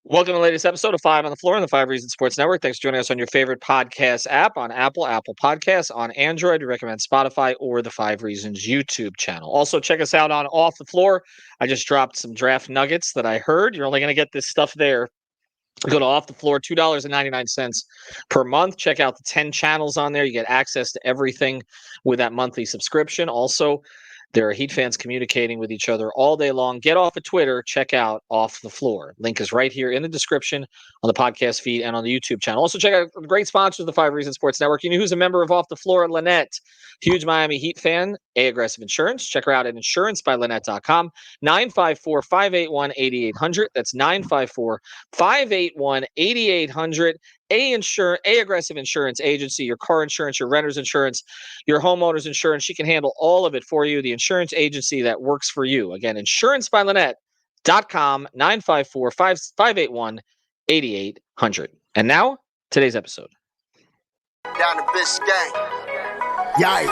Welcome to the latest episode of Five on the Floor on the Five Reasons Sports Network. Thanks for joining us on your favorite podcast app on Apple Podcasts, on Android. We recommend Spotify or the Five Reasons YouTube channel. Also, check us out on Off the Floor. I just dropped some draft nuggets that I heard. You're only going to get this stuff there. Go to Off the Floor, $2.99 per month. Check out the 10 channels on there. You get access to everything with that monthly subscription. Also, there are Heat fans communicating with each other all day long. Get off of Twitter. Check out Off the Floor. Link is right here in the description on the podcast feed and on the YouTube channel. Also, check out the great sponsors of the Five Reasons Sports Network. You know who's a member of Off the Floor? Lynette. Huge Miami Heat fan. Aggressive Insurance. Check her out at insurancebylynette.com. 954-581-8800. That's 954-581-8800. A Aggressive Insurance Agency, your car insurance, your renter's insurance, your homeowner's insurance. She can handle all of it for you. The insurance agency that works for you. Again, insurancebylynette.com, 954-581-8800. And now, today's episode. Down to Biscayne. Yikes.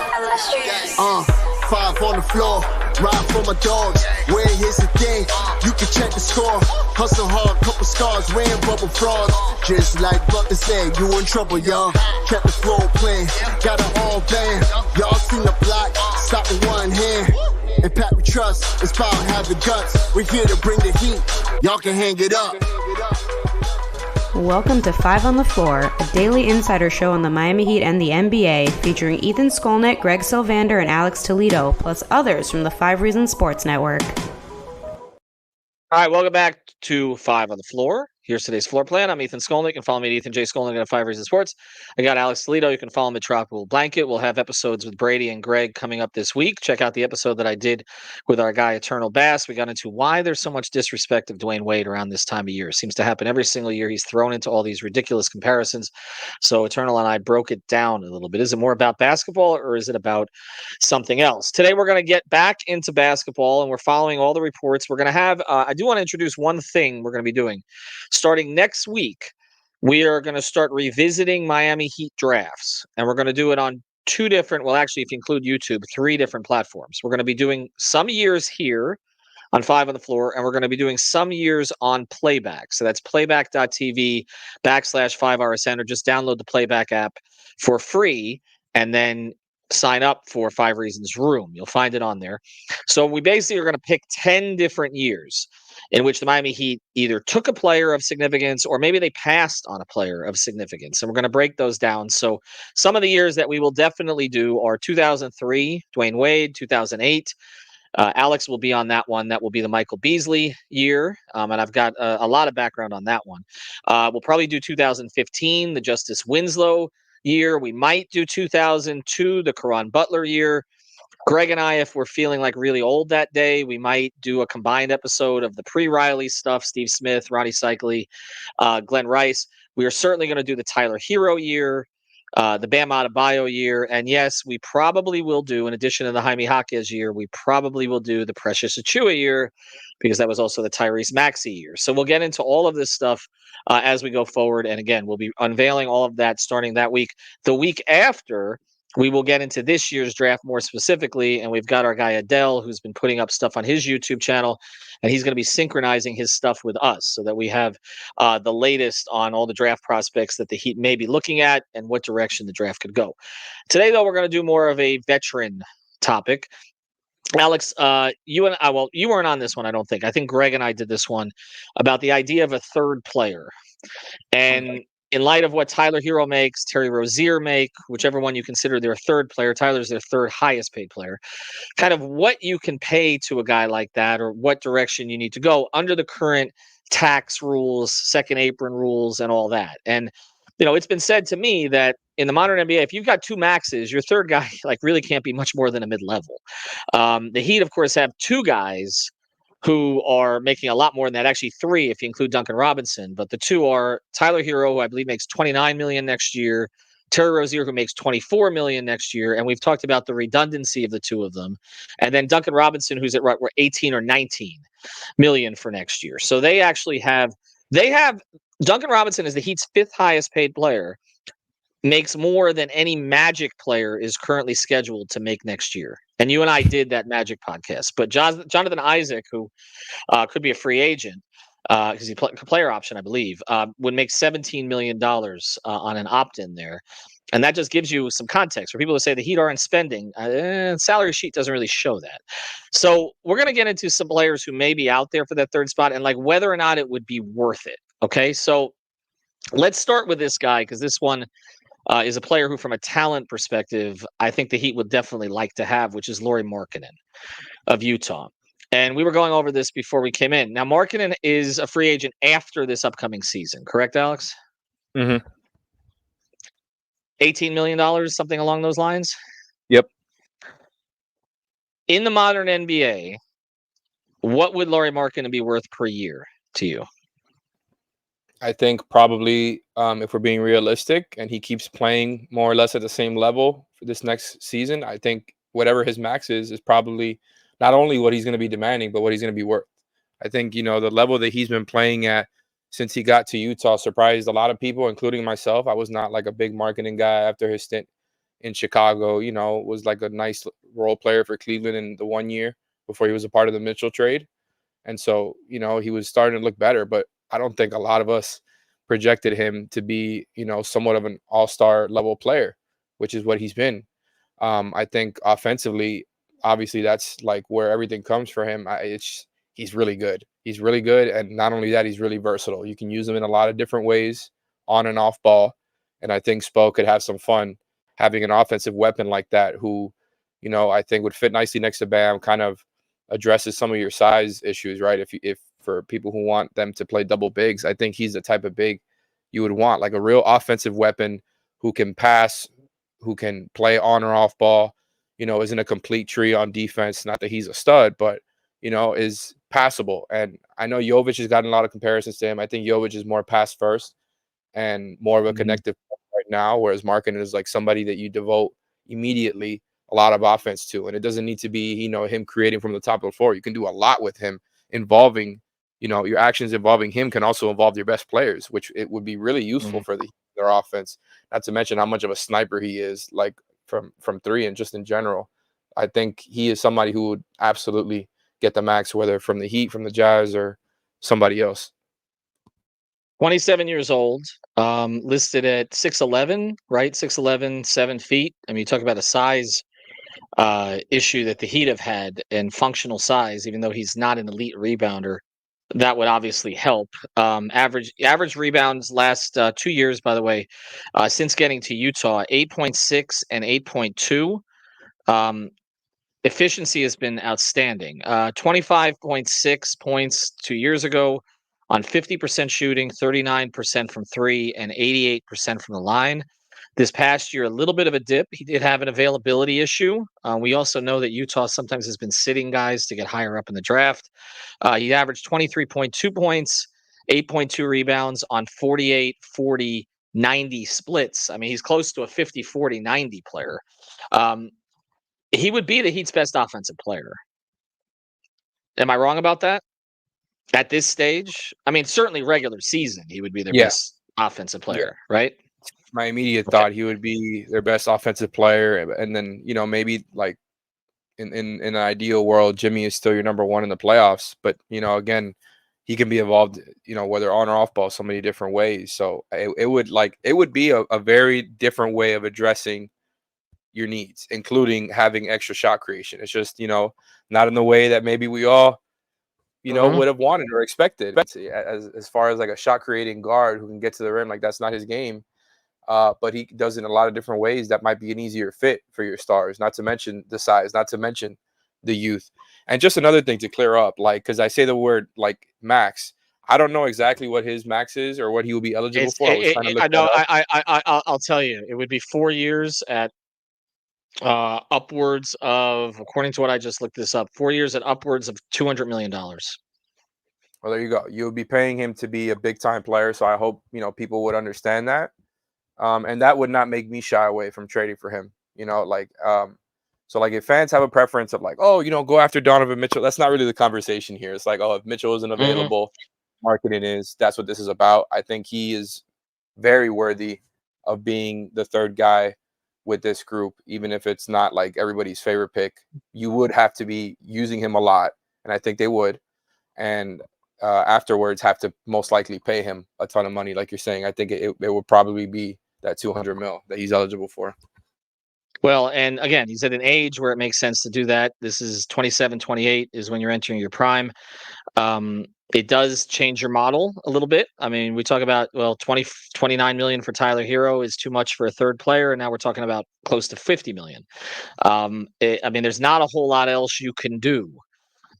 Five on the floor, ride for my dogs. Where here's the thing, you can check the score. Hustle hard, couple scars, wearing bubble frogs. Just like Butler said, you in trouble, y'all. Kept the flow playing, got it all band. Y'all seen the block, stop with one hand. And Pat we trust, it's power, have the guts. We're here to bring the heat, y'all can hang it up. Welcome to Five on the Floor, a daily insider show on the Miami Heat and the NBA, featuring Ethan Skolnick, Greg Sylvander, and Alex Toledo, plus others from the Five Reasons Sports Network. All right, welcome back to Five on the Floor. Here's today's floor plan. I'm Ethan Skolnick. You can follow me at Ethan J. Skolnick at 5 Reasons Sports. I got Alex Toledo. You can follow him at Tropical Blanket. We'll have episodes with Brady and Greg coming up this week. Check out the episode that I did with our guy Eternal Bass. We got into why there's so much disrespect of Dwayne Wade around this time of year. It seems to happen every single year. He's thrown into all these ridiculous comparisons. So Eternal and I broke it down a little bit. Is it more about basketball or is it about something else? Today we're going to get back into basketball and we're following all the reports. We're going to have, I do want to introduce one thing we're going to be doing. Starting next week, we are going to start revisiting Miami Heat drafts, and we're going to do it on two different, well, actually, if you include YouTube, three different platforms. We're going to be doing some years here on Five on the Floor, and we're going to be doing some years on Playback. So that's playback.tv/5RSN, or just download the Playback app for free, and then sign up for Five Reasons Room. You'll find it on there. So we basically are going to pick 10 different years in which the Miami Heat either took a player of significance or maybe they passed on a player of significance. And we're going to break those down. So some of the years that we will definitely do are 2003, Dwayne Wade, 2008. Alex will be on that one. That will be the Michael Beasley year. And I've got a lot of background on that one. We'll probably do 2015, the Justice Winslow year. We might do 2002, the Caron Butler year. Greg and I, if we're feeling like really old that day, we might do a combined episode of the pre-Riley stuff, Steve Smith, Ronnie Cycli, Glenn Rice. We are certainly going to do the Tyler Hero year, the Bam Adebayo year. And yes, we probably will do, in addition to the Jaime Jaquez year, we probably will do the Precious Achiuwa year, because that was also the Tyrese Maxey year. So we'll get into all of this stuff as we go forward. And again, we'll be unveiling all of that starting that week. The week after, we will get into this year's draft more specifically, and we've got our guy Adele, who's been putting up stuff on his YouTube channel, and he's going to be synchronizing his stuff with us so that we have the latest on all the draft prospects that the Heat may be looking at and what direction the draft could go. Today, though, we're going to do more of a veteran topic. Alex, you and I, well, you weren't on this one, I don't think. I think Greg and I did this one about the idea of a third player. And in light of what Tyler Hero makes, Terry Rozier make, whichever one you consider their third player, Tyler's their third highest paid player, kind of what you can pay to a guy like that or what direction you need to go under the current tax rules, second apron rules, and all that. And, you know, it's been said to me that in the modern NBA, if you've got two maxes, your third guy like really can't be much more than a mid-level. The Heat, of course, have two guys who are making a lot more than that. Actually, three if you include Duncan Robinson. But the two are Tyler Hero, who I believe makes $29 million next year, Terry Rozier, who makes $24 million next year, and we've talked about the redundancy of the two of them. And then Duncan Robinson, who's at right, we're 18 or 19 million for next year. So they actually have Duncan Robinson is the Heat's fifth highest paid player, makes more than any Magic player is currently scheduled to make next year. And you and I did that Magic podcast. But Jonathan Isaac, who could be a free agent, because he player option, I believe, would make $17 million on an opt-in there. And that just gives you some context for people who say the Heat aren't spending. Salary sheet doesn't really show that. So we're going to get into some players who may be out there for that third spot and like whether or not it would be worth it. Okay, so let's start with this guy because this one is a player who, from a talent perspective, I think the Heat would definitely like to have, which is Lauri Markkanen of Utah. And we were going over this before we came in. Now, Markkanen is a free agent after this upcoming season, correct, Alex? Mm-hmm. $18 million, something along those lines? Yep. In the modern NBA, what would Lauri Markkanen be worth per year to you? I think probably if we're being realistic and he keeps playing more or less at the same level for this next season, I think whatever his max is probably not only what he's going to be demanding, but what he's going to be worth. I think, the level that he's been playing at since he got to Utah surprised a lot of people, including myself. I was not like a big Markkanen guy after his stint in Chicago, was like a nice role player for Cleveland in the 1 year before he was a part of the Mitchell trade. And so, he was starting to look better, but I don't think a lot of us projected him to be, somewhat of an all-star level player, which is what he's been. I think offensively, obviously that's like where everything comes for him. He's really good. He's really good. And not only that, he's really versatile. You can use him in a lot of different ways on and off ball. And I think Spo could have some fun having an offensive weapon like that who, I think would fit nicely next to Bam, kind of addresses some of your size issues, right? If for people who want them to play double bigs, I think he's the type of big you would want, like a real offensive weapon who can pass, who can play on or off ball, isn't a complete tree on defense. Not that he's a stud, but, is passable. And I know Jovic has gotten a lot of comparisons to him. I think Jovic is more pass first and more of a connective right now, whereas Markkanen is like somebody that you devote immediately a lot of offense to. And it doesn't need to be, him creating from the top of the floor. You can do a lot with him involving, your actions involving him can also involve your best players, which it would be really useful for their offense. Not to mention how much of a sniper he is, like from three and just in general. I think he is somebody who would absolutely get the max, whether from the Heat, from the Jazz, or somebody else. 27 years old, listed at 6'11", right? 6'11", 7 feet. I mean, you talk about a size issue that the Heat have had and functional size, even though he's not an elite rebounder. That would obviously help. Average rebounds last 2 years, by the way, since getting to Utah, 8.6 and 8.2. Efficiency has been outstanding. 25.6 points 2 years ago on 50% shooting, 39% from three, and 88% from the line. This past year, a little bit of a dip. He did have an availability issue. We also know that Utah sometimes has been sitting guys to get higher up in the draft. He averaged 23.2 points, 8.2 rebounds on 48, 40, 90 splits. I mean, he's close to a 50, 40, 90 player. He would be the Heat's best offensive player. Am I wrong about that? At this stage? I mean, certainly regular season, he would be their best offensive player, right? My immediate thought, he would be their best offensive player. And then, maybe like in an ideal world, Jimmy is still your number one in the playoffs. But, again, he can be involved, whether on or off ball, so many different ways. So it would be a very different way of addressing your needs, including having extra shot creation. It's just, not in the way that maybe we all, would have wanted or expected. As far as like a shot creating guard who can get to the rim, like that's not his game. But he does it in a lot of different ways that might be an easier fit for your stars, not to mention the size, not to mention the youth. And just another thing to clear up, like, because I say the word like max, I don't know exactly what his max is or what he will be eligible for. I was trying to look that up. I'll tell you, it would be 4 years at upwards of, according to what I just looked this up, 4 years at upwards of $200 million. Well, there you go. You'll be paying him to be a big time player. So I hope, people would understand that. And that would not make me shy away from trading for him, so like if fans have a preference of like, oh, go after Donovan Mitchell, that's not really the conversation here. It's like, oh, if Mitchell isn't available, Markkanen is. That's what this is about. I think he is very worthy of being the third guy with this group, even if it's not like everybody's favorite pick. You would have to be using him a lot, and I think they would. And afterwards have to most likely pay him a ton of money, like you're saying. I think it would probably be that 200 mil that he's eligible for. Well, and again, he's at an age where it makes sense to do that. This is 27, 28 is when you're entering your prime. It does change your model a little bit. I mean, we talk about, 29 million for Tyler Hero is too much for a third player, and now we're talking about close to 50 million. I mean, there's not a whole lot else you can do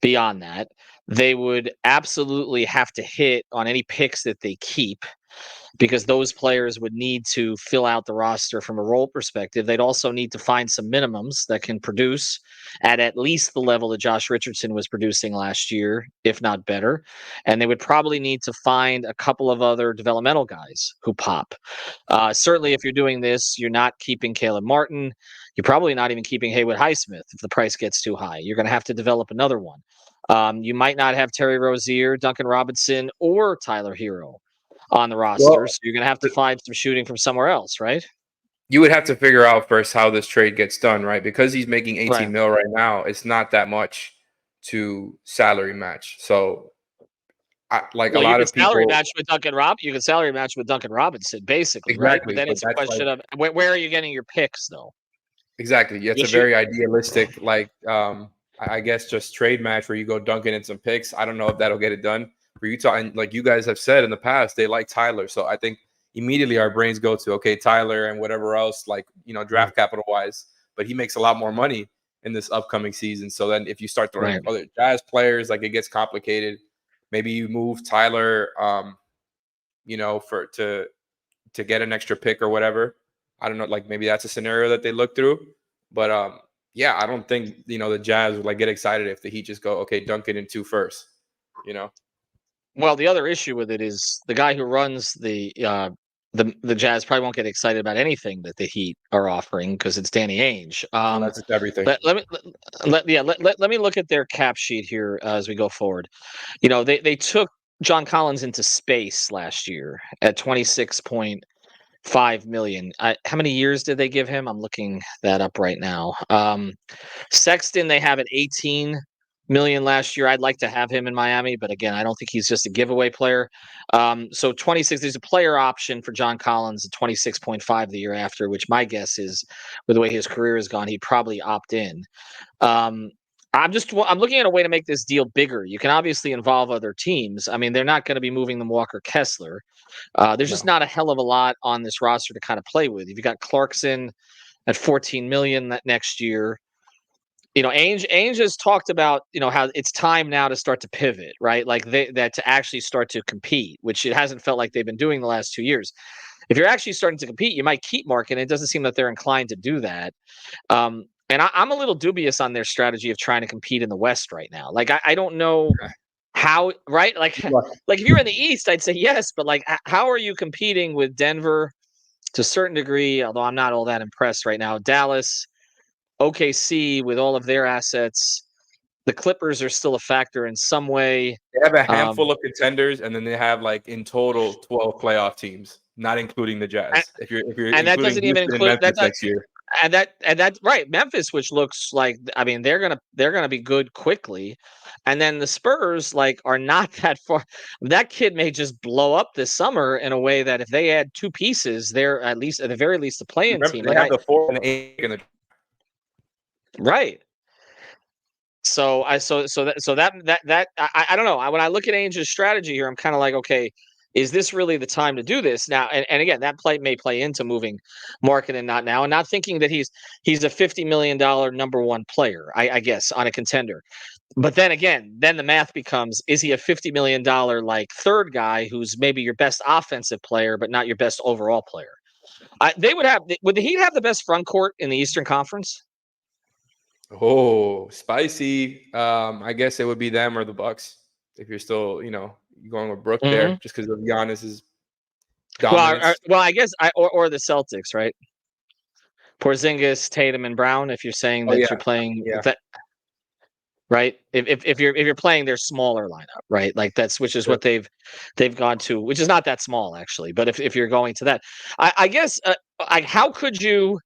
beyond that. They would absolutely have to hit on any picks that they keep, because those players would need to fill out the roster from a role perspective. They'd also need to find some minimums that can produce at least the level that Josh Richardson was producing last year, if not better. And they would probably need to find a couple of other developmental guys who pop. Certainly, if you're doing this, you're not keeping Caleb Martin. You're probably not even keeping Haywood Highsmith if the price gets too high. You're going to have to develop another one. You might not have Terry Rozier, Duncan Robinson, or Tyler Hero on the roster. Well, so you're going to have to find some shooting from somewhere else, right? You would have to figure out first how this trade gets done, right? Because he's making 18 Right. mil right now, it's not that much to salary match. So, a lot of people salary match with Duncan You can salary match with Duncan Robinson, basically, right? But exactly. then But it's a that's question of where are you getting your picks, though? exactly. It's You'll a very idealistic, I guess, just trade match where you go dunking in some picks. I don't know if that'll get it done for Utah. And like you guys have said in the past, they like Tyler. So I think immediately our brains go to, okay, Tyler and whatever else, draft capital wise. But he makes a lot more money in this upcoming season. So then if you start throwing other Jazz players, it gets complicated. Maybe you move Tyler, to get an extra pick or whatever. I don't know, maybe that's a scenario that they look through. But I don't think the Jazz would get excited if the Heat just go, okay, dunk it in 2 first. Well, the other issue with it is the guy who runs the Jazz probably won't get excited about anything that the Heat are offering because it's Danny Ainge. That's just everything. Let me look at their cap sheet here as we go forward. They took John Collins into space last year at 26.5 million. How many years did they give him? I'm looking that up right now. Sexton, they have at 18 million last year. I'd like to have him in Miami, but again, I don't think he's just a giveaway player. So 26, there's a player option for John Collins at 26.5 the year after, which my guess is, with the way his career has gone, he'd probably opt in. I'm looking at a way to make this deal bigger. You can obviously involve other teams. I mean, they're not going to be moving them Walker Kessler. There's just not a hell of a lot on this roster to kind of play with. You've got Clarkson at 14 million next year. Ainge has talked about, how it's time now to start to pivot, right? That to actually start to compete, which it hasn't felt like they've been doing the last 2 years. If you're actually starting to compete, you might keep Markkanen. It doesn't seem that they're inclined to do that. And I'm a little dubious on their strategy of trying to compete in the West right now. I don't know how, right? Like if you're in the East, I'd say yes, but how are you competing with Denver to a certain degree? Although I'm not all that impressed right now. Dallas, OKC with all of their assets, the Clippers are still a factor in some way. They have a handful of contenders, and then they have in total 12 playoff teams, not including the Jazz. If you're and that doesn't even include Memphis next year. And that right, Memphis, which looks like, I mean, they're gonna be good quickly, and then the Spurs are not that far. That kid may just blow up this summer in a way that if they add 2 pieces, they're at the very least a play-in team. They have the 4 and 8 in the right. So I don't know. When I look at Ainge's strategy here, I'm kind of like, okay, is this really the time to do this now? And again, that may play into moving Markkanen not now, and not thinking that he's a $50 million number 1 player, I guess, on a contender. But then again, the math becomes: is he a $50 million third guy who's maybe your best offensive player, but not your best overall player? Would the Heat have the best front court in the Eastern Conference? Oh, spicy. I guess it would be them or the Bucks if you're still, going with Brook there, just because of Giannis's dominance. Well, I guess or the Celtics, right? Porzingis, Tatum, and Brown. If you're saying that you're playing with that, right? If you're playing their smaller lineup, right? Which is what they've gone to, which is not that small actually. But if you're going to that, I guess how could you?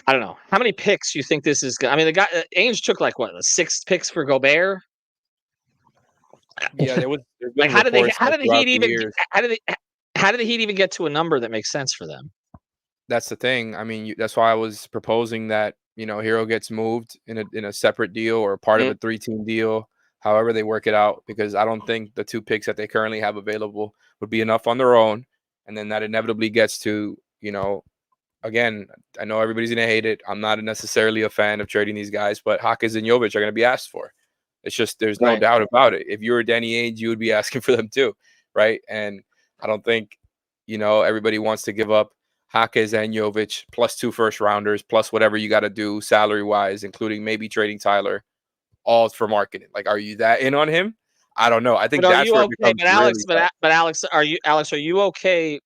I don't know how many picks you think this is. I mean, the guy Ainge took 6 picks for Gobert. Yeah, there's Like, been reports how like did the throughout Heat the even years. how did the Heat even get to a number that makes sense for them? That's the thing. I mean, that's why I was proposing that, Hero gets moved in a separate deal or part of Mm, a 3-team deal, however they work it out, because I don't think the 2 picks that they currently have available would be enough on their own, and then that inevitably gets to, again, I know everybody's gonna hate it. I'm not necessarily a fan of trading these guys, but Hakas and Jovic are gonna be asked for. It's just there's no right. doubt about it. If you were Danny Ainge, you would be asking for them too, right? And I don't think, everybody wants to give up Hakas and Jovic plus 2 first rounders plus whatever you got to do salary wise, including maybe trading Tyler, all for marketing. Like, are you that in on him? I don't know. I But think are that's you where it okay? becomes really tough. But Alex, are you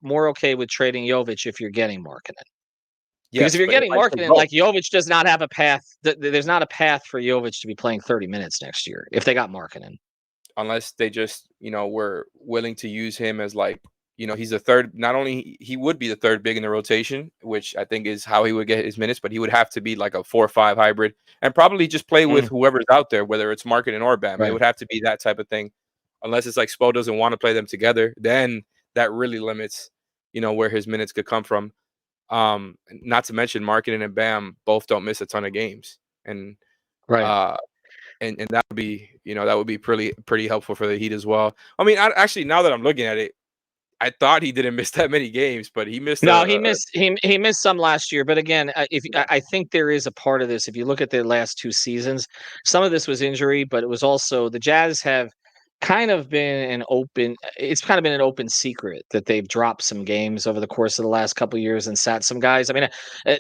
more okay with trading Jovic if you're getting Markkanen? Because if Yes, you're but if getting I trade Markkanen, both, like Jovic does not have a path. There's not a path for Jovic to be playing 30 minutes next year if they got Markkanen. unless they just, were willing to use him as like, he's the third. Not only he would be the third big in the rotation, which I think is how he would get his minutes, but he would have to be like a 4-5 hybrid and probably just play with Mm, whoever's out there, whether it's Markkanen or Bam. It right. would have to be that type of thing. Unless it's like Spo doesn't want to play them together, then that really limits, where his minutes could come from. Not to mention Markkanen and Bam both don't miss a ton of games, and Right. uh, and that would be, that would be pretty helpful for the Heat as well. I mean, actually, now that I'm looking at it, I thought he didn't miss that many games, but he missed No, a he missed some last year, but again, if yeah. I think there is a part of this. If you look at their last 2 seasons, some of this was injury, but it was also the Jazz have kind of been an open. It's kind of been an open secret that they've dropped some games over the course of the last couple of years and sat some guys. I mean,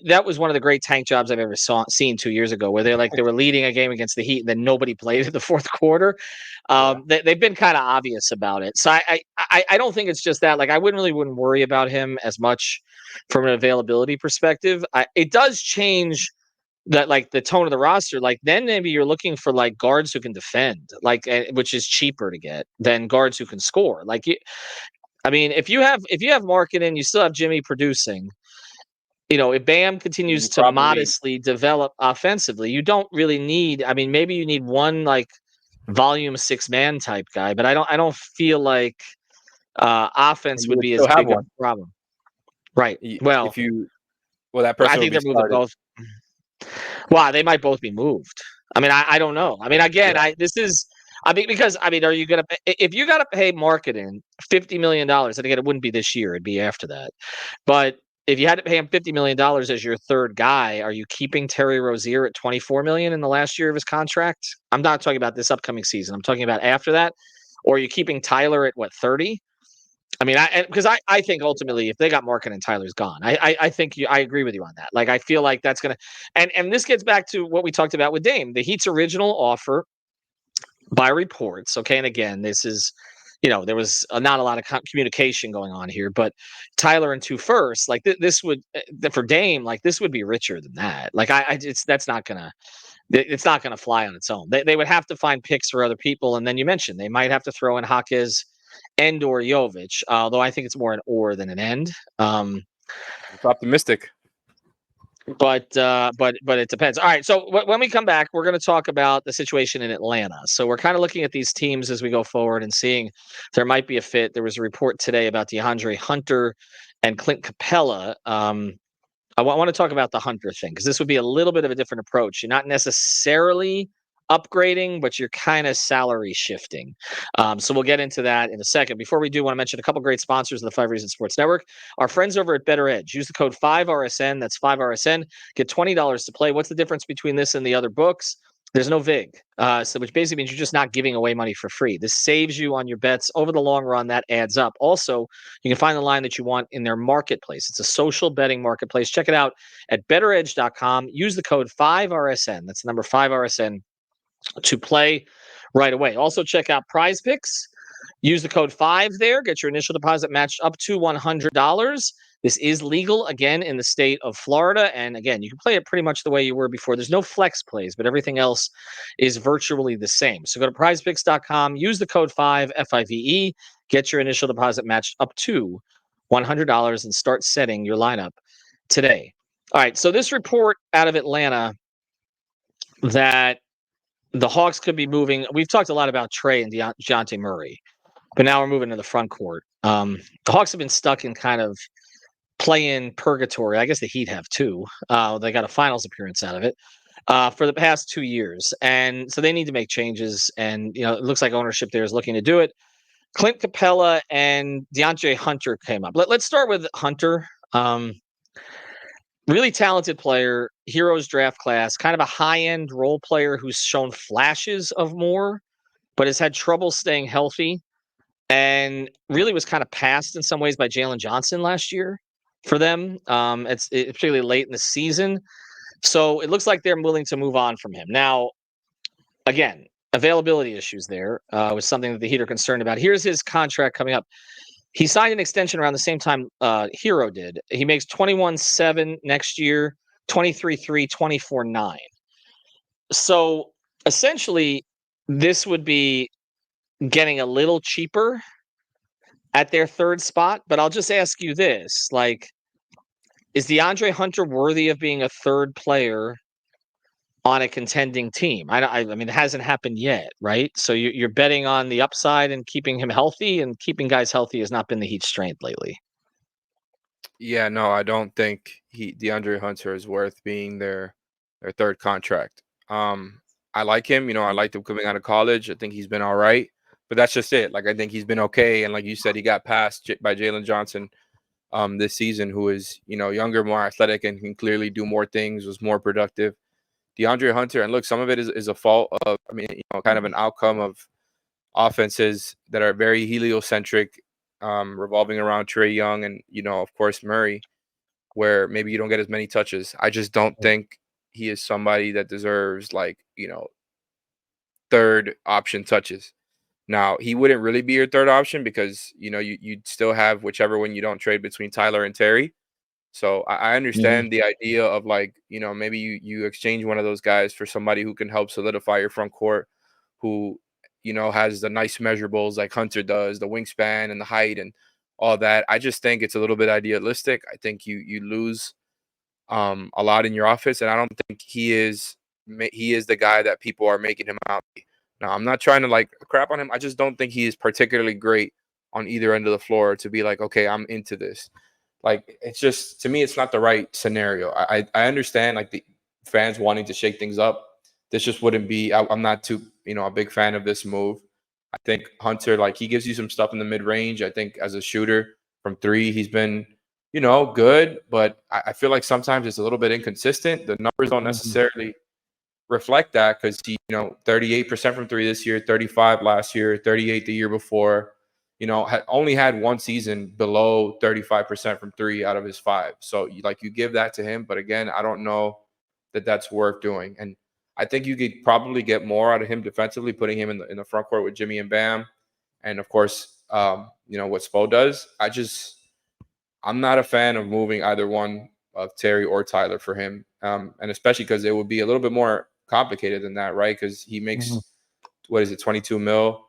that was one of the great tank jobs I've ever seen 2 years ago, where they were leading a game against the Heat and then nobody played in the fourth quarter. Yeah. They've been kind of obvious about it, so I don't think it's just that. Like, I wouldn't worry about him as much from an availability perspective. It does change that, like, the tone of the roster. Like, then maybe you're looking for like guards who can defend, like, which is cheaper to get than guards who can score. Like, I mean, if you have Markkanen, you still have Jimmy producing. If Bam continues You to probably modestly develop offensively, you don't really need. I mean, maybe you need one like volume 6-man type guy, but I don't feel like offense and you would would be as still have big of one. a problem. Right. If Well, you well, that I person will think be they're moving started. both. Wow, they might both be moved. I mean, I don't know. I mean, again, Yeah. because I mean, are you gonna if you got to pay marketing $50 million? And again, it wouldn't be this year; it'd be after that. But if you had to pay him $50 million as your third guy, are you keeping Terry Rozier at 24 million in the last year of his contract? I'm not talking about this upcoming season. I'm talking about after that. Or are you keeping Tyler at what, 30? I mean, because I think ultimately, if they got Markin and Tyler's gone, I think I agree with you on that. Like, I feel like that's gonna, and this gets back to what we talked about with Dame. The Heat's original offer, by reports, okay, and again, this is, there was not a lot of communication going on here, but Tyler and 2 firsts, like this would for Dame, like this would be richer than that. Like, it's not gonna fly on its own. They would have to find picks for other people, and then you mentioned they might have to throw in Jaquez and or Jovic, although I think it's more an or than an end. It's optimistic. But it depends. All right. So when we come back, we're going to talk about the situation in Atlanta. So we're kind of looking at these teams as we go forward and seeing if there might be a fit. There was a report today about DeAndre Hunter and Clint Capella. I want to talk about the Hunter thing because this would be a little bit of a different approach. You're not necessarily upgrading, but you're kind of salary shifting. So we'll get into that in a second. Before we do, want to mention a couple great sponsors of the 5 Reasons Sports Network. Our friends over at Better Edge. Use the code 5RSN. That's 5RSN. Get $20 to play. What's the difference between this and the other books? There's no VIG, which basically means you're just not giving away money for free. This saves you on your bets over the long run. That adds up. Also, you can find the line that you want in their marketplace. It's a social betting marketplace. Check it out at betteredge.com. Use the code 5RSN. That's the number 5RSN to play right away. Also, check out Prize Picks. Use the code 5 there. Get your initial deposit matched up to $100. This is legal, again, in the state of Florida. And again, you can play it pretty much the way you were before. There's no flex plays, but everything else is virtually the same. So go to prizepicks.com, use the code 5, FIVE, get your initial deposit matched up to $100 and start setting your lineup today. All right. So this report out of Atlanta that the Hawks could be moving. We've talked a lot about Trey and DeJounte Murray, but now we're moving to the front court. The Hawks have been stuck in kind of play-in purgatory. I guess the Heat have too. They got a finals appearance out of it for the past 2 years, and so they need to make changes. And it looks like ownership there is looking to do it. Clint Capella and DeAndre Hunter came up. Let's start with Hunter. Really talented player, Heroes draft class, kind of a high-end role player who's shown flashes of more, but has had trouble staying healthy, and really was kind of passed in some ways by Jalen Johnson last year for them. It's particularly late in the season. So it looks like they're willing to move on from him. Now, again, availability issues there was something that the Heat are concerned about. Here's his contract coming up. He signed an extension around the same time Hero did. He makes 21.7 next year, 23.3, 24.9. So essentially, this would be getting a little cheaper at their third spot. But I'll just ask you this: is DeAndre Hunter worthy of being a third player on a contending team? I mean, it hasn't happened yet, right? So you're betting on the upside and keeping him healthy, and keeping guys healthy has not been the Heat's strength lately. Yeah, no, I don't think DeAndre Hunter is worth being their third contract. I like him. I liked him coming out of college. I think he's been all right, but that's just it. I think he's been okay. And like you said, he got passed by Jalen Johnson this season, who is younger, more athletic, and can clearly do more things. Was more productive. DeAndre Hunter, and look, some of it is a fault of, kind of an outcome of offenses that are very heliocentric, revolving around Trae Young and, of course, Murray, where maybe you don't get as many touches. I just don't think he is somebody that deserves third option touches. Now, he wouldn't really be your third option because, you'd still have whichever one you don't trade between Tyler and Terry. So I understand the idea of maybe you exchange one of those guys for somebody who can help solidify your front court, who, has the nice measurables like Hunter does, the wingspan and the height and all that. I just think it's a little bit idealistic. I think you lose a lot in your offense, and I don't think he is the guy that people are making him out to be. Now, I'm not trying to crap on him. I just don't think he is particularly great on either end of the floor to be okay, I'm into this. It's just, to me, it's not the right scenario. I understand the fans wanting to shake things up. This just wouldn't be, I'm not too, a big fan of this move. I think Hunter, he gives you some stuff in the mid range. I think as a shooter from three, he's been, good, but I feel like sometimes it's a little bit inconsistent. The numbers don't necessarily reflect that because he, 38% from three this year, 35 last year, 38 the year before. Only had one season below 35% from three out of his 5. So you give that to him. But again, I don't know that that's worth doing. And I think you could probably get more out of him defensively, putting him in the front court with Jimmy and Bam. And of course, what Spo does. I'm not a fan of moving either one of Terry or Tyler for him. And especially because it would be a little bit more complicated than that, right? Because he makes, 22 mil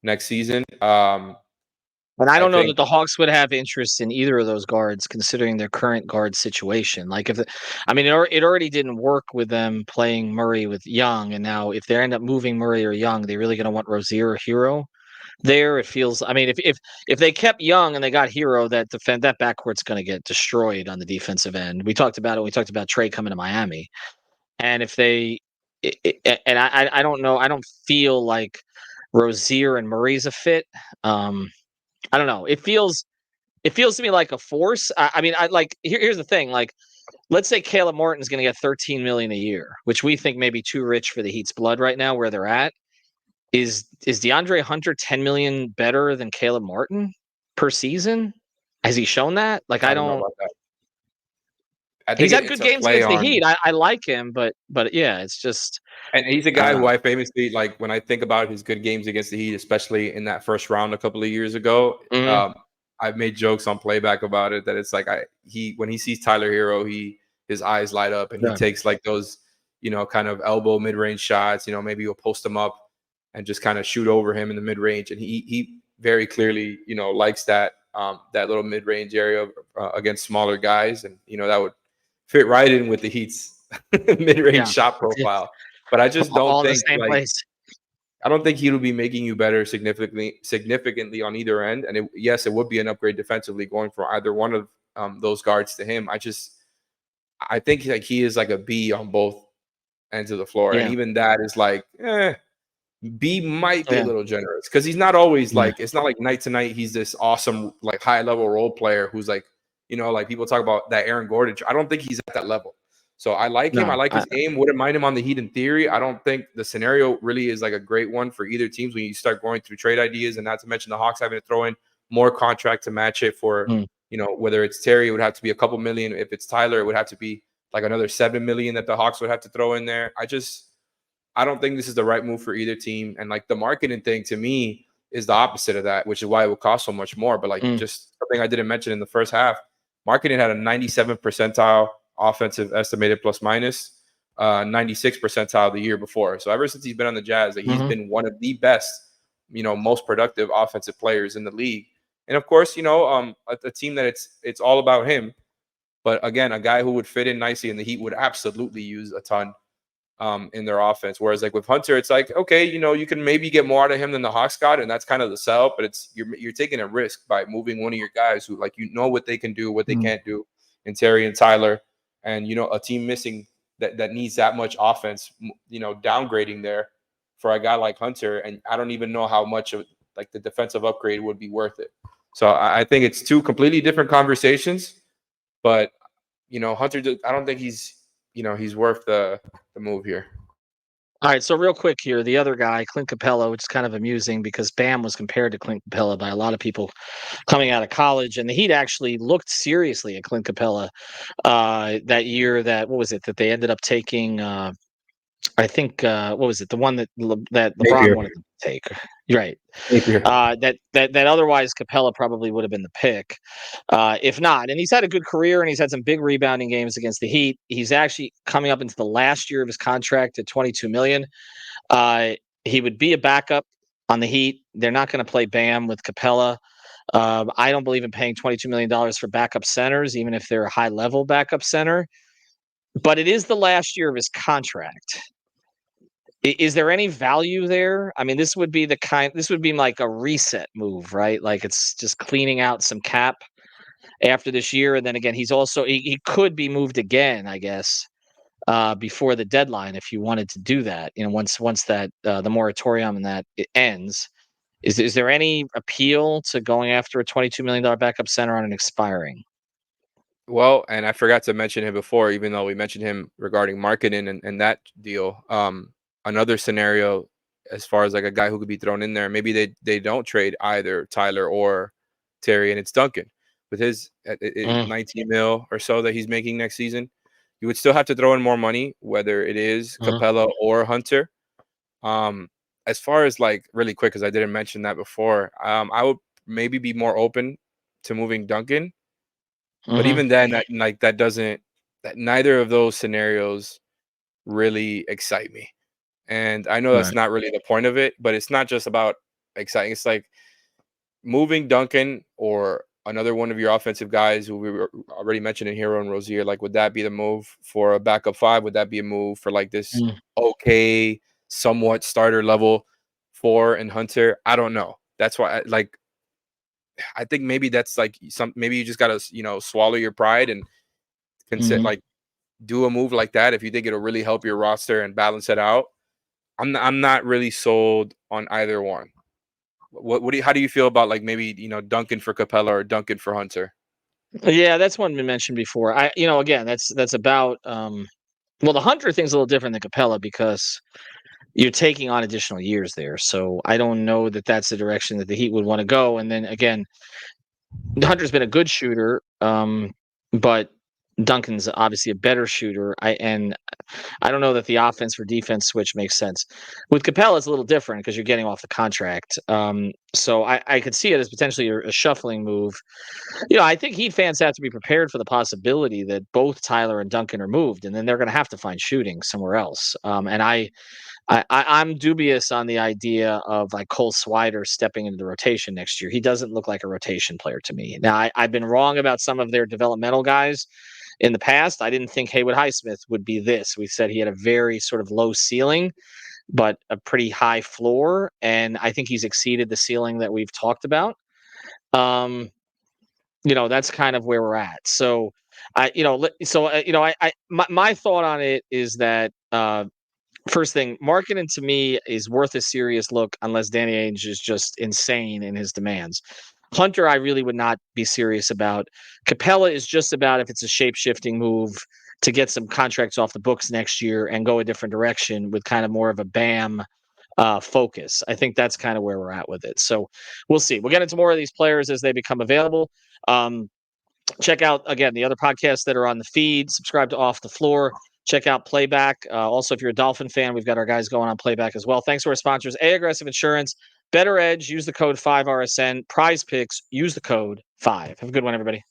next season. And I don't know that the Hawks would have interest in either of those guards, considering their current guard situation. It already didn't work with them playing Murray with Young, and now if they end up moving Murray or Young, they're really going to want Rozier or Hero there. It feels. If they kept Young and they got Hero, that backcourt's going to get destroyed on the defensive end. We talked about it. We talked about Trey coming to Miami, and if they, I don't know. I don't feel like Rozier and Murray's a fit. I don't know. It feels to me like a force. Here's the thing. Let's say Caleb Martin's going to get $13 million a year, which we think may be too rich for the Heat's blood right now, where they're at. Is DeAndre Hunter $10 million better than Caleb Martin per season? Has he shown that? I don't know about that. He's had good games against the Heat. I like him, but yeah, it's just. And he's a guy who I famously when I think about his good games against the Heat, especially in that first round a couple of years ago. I've made jokes on playback about it that it's when he sees Tyler Hero, his eyes light up and he takes those, kind of elbow mid-range shots. Maybe you'll post him up and just kind of shoot over him in the mid-range, and he very clearly likes that little mid-range area against smaller guys, and that would fit right in with the Heat's mid-range shot profile. but I just don't all in the think same place. I don't think he will be making you better significantly on either end. And yes, it would be an upgrade defensively going from either one of those guards to him. I think like he is like a B on both ends of the floor, and Yeah. even that is like B might be a Yeah. little generous because he's not always Yeah. like, it's not like night to night he's this awesome like high level role player who's like, like people talk about that Aaron Gordon. I don't think he's at that level. So I like him. I No. like his aim. Wouldn't mind him on the Heat in theory. I don't think the scenario really is like a great one for either teams when you start going through trade ideas, and not to mention the Hawks having to throw in more contract to match it for, whether it's Terry, it would have to be a couple million. If it's Tyler, it would have to be like another $7 million that the Hawks would have to throw in there. I don't think this is the right move for either team. And like the marketing thing to me is the opposite of that, which is why it would cost so much more. But like just something I didn't mention in the first half, marketing had a 97th percentile offensive estimated plus minus, 96th percentile the year before. So ever since he's been on the Jazz, like he's been one of the best, most productive offensive players in the league. And of course, a team that it's all about him. But again, a guy who would fit in nicely in the Heat would absolutely use a ton in their offense. Whereas like with Hunter, it's like, okay, you can maybe get more out of him than the Hawks got, and that's kind of the sell, but you're taking a risk by moving one of your guys who like what they can do, what they can't do in Terry and Tyler, and a team missing that needs that much offense, downgrading there for a guy like Hunter, and I don't even know how much of like the defensive upgrade would be worth it. So I think it's two completely different conversations, but Hunter, I don't think he's worth the move here. All right, so real quick here, the other guy, Clint Capella, which is kind of amusing because Bam was compared to Clint Capella by a lot of people coming out of college, and the Heat actually looked seriously at Clint Capella that year. That they ended up taking. I think what was it? The one that LeBron wanted to take, right? That otherwise Capella probably would have been the pick, if not. And he's had a good career, and he's had some big rebounding games against the Heat. He's actually coming up into the last year of his contract at $22 million. He would be a backup on the Heat. They're not going to play Bam with Capella. I don't believe in paying $22 million for backup centers, even if they're a high level backup center. But it is the last year of his contract. Is there any value there? I mean, this would be like a reset move, right? Like it's just cleaning out some cap after this year. And then again, he could be moved again, I guess, before the deadline if you wanted to do that. Once that the moratorium and that it ends. Is there any appeal to going after a $22 million backup center on an expiring? Well, and I forgot to mention him before, even though we mentioned him regarding Markkanen and that deal. Another scenario as far as like a guy who could be thrown in there, maybe they don't trade either Tyler or Terry, and it's Duncan with his 19 mil or so that he's making next season. You would still have to throw in more money, whether it is Capella or Hunter. As far as like really quick, because I didn't mention that before, I would maybe be more open to moving Duncan, but even then, neither of those scenarios really excite me. And I know that's not really the point of it, but it's not just about exciting. It's like moving Duncan or another one of your offensive guys who we were already mentioned in Hero and Rozier. Like, would that be the move for a backup five? Would that be a move for like this okay, somewhat starter level 4 and Hunter? I don't know. That's why I think maybe that's like maybe you just gotta swallow your pride and consider like do a move like that if you think it'll really help your roster and balance it out. I'm not really sold on either one. How do you feel about like maybe Duncan for Capella or Duncan for Hunter? Yeah, that's one we mentioned before. Again, that's about the Hunter thing's a little different than Capella because you're taking on additional years there. So I don't know that that's the direction that the Heat would want to go. And then again, Hunter's been a good shooter, but Duncan's obviously a better shooter. I don't know that the offense for defense switch makes sense. With Capella, it's a little different because you're getting off the contract. So I could see it as potentially a shuffling move. I think Heat fans have to be prepared for the possibility that both Tyler and Duncan are moved, and then they're going to have to find shooting somewhere else. And I'm dubious on the idea of like Cole Swider stepping into the rotation next year. He doesn't look like a rotation player to me. Now, I've been wrong about some of their developmental guys in the past. I didn't think Haywood Highsmith would be this. We said he had a very sort of low ceiling, but a pretty high floor. And I think he's exceeded the ceiling that we've talked about. That's kind of where we're at. So my thought on it is that, first thing, Markkanen to me is worth a serious look unless Danny Ainge is just insane in his demands. Hunter, I really would not be serious about. Capella is just about if it's a shape-shifting move to get some contracts off the books next year and go a different direction with kind of more of a BAM focus. I think that's kind of where we're at with it. So we'll see. We'll get into more of these players as they become available. Check out, again, the other podcasts that are on the feed. Subscribe to Off the Floor. Check out Playback. Also, if you're a Dolphin fan, we've got our guys going on Playback as well. Thanks to our sponsors, Aggressive Insurance, Better Edge. Use the code 5RSN. Prize Picks. Use the code 5. Have a good one, everybody.